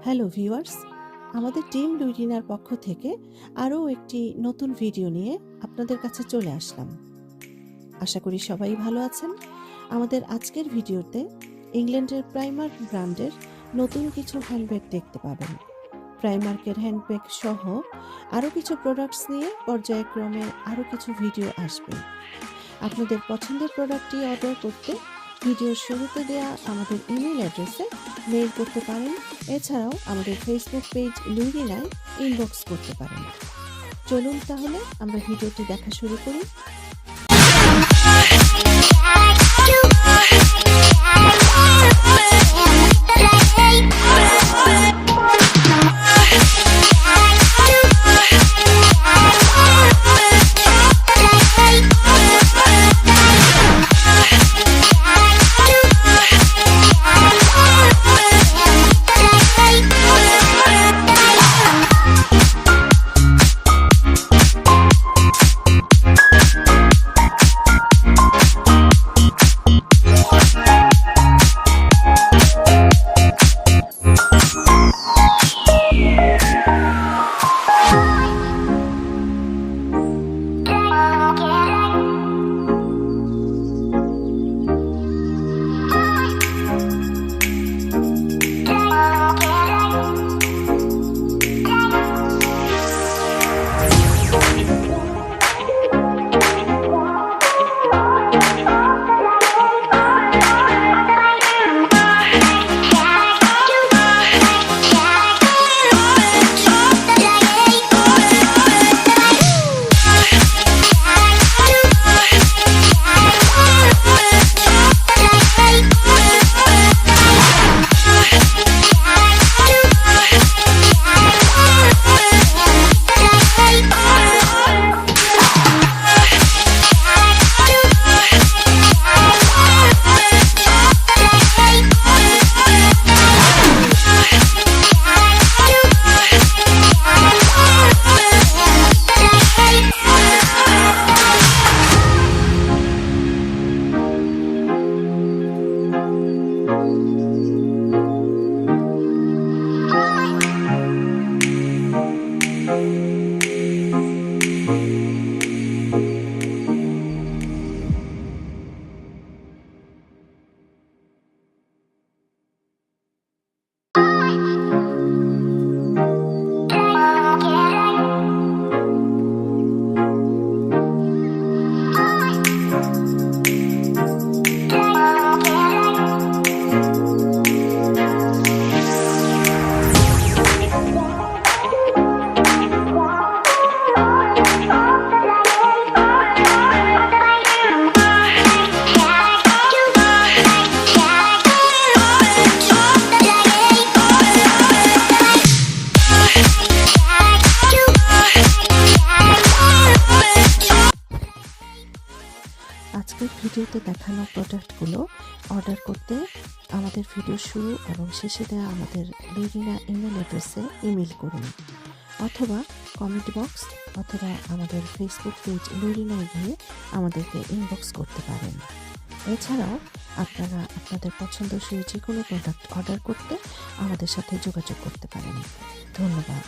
Hello viewers, আমাদের team লুইরিনার পক্ষ থেকে আরও একটি নতুন ভিডিও নিয়ে আপনাদের কাছে চলে আসলাম। আশা করি সবাই ভালো আছেন। আমাদের আজকের ভিডিওতে ইংল্যান্ডের প্রাইমার্ক ব্র্যান্ডের নতুন কিছু হ্যান্ডব্যাগ দেখতে পাবেন। প্রাইমার্কের হ্যান্ডব্যাগ সহ আরও কিছু প্রোডাক্টস নিয়ে পর্যায়ক্রমে আরও কিছু ভিডিও আসবে। আপনাদের পছন্দের প্রোডাক্টটি অর্ডার করতে ভিডিওর শুরুতে দেওয়া আমাদের ইমেল অ্যাড্রেসে মেইল করতে পারেন। এছাড়াও আমাদের ফেসবুক পেজ লুইরিনায় ইনবক্স করতে পারেন। চলুন তাহলে আমরা ভিডিওটি দেখা শুরু করি। আজকের ভিডিওতে দেখানো প্রোডাক্টগুলো অর্ডার করতে আমাদের ভিডিও শুরু এবং শেষে দেওয়া আমাদের লুইরিনা ইমেল অ্যাড্রেসে ইমেল করুন, অথবা কমেন্ট বক্স অথবা আমাদের ফেসবুক পেজ লুইরিনায় গিয়ে আমাদেরকে ইনবক্স করতে পারেন। এছাড়াও আপনারা আপনাদের পছন্দসই যে কোনো প্রোডাক্ট অর্ডার করতে আমাদের সাথে যোগাযোগ করতে পারেন। ধন্যবাদ।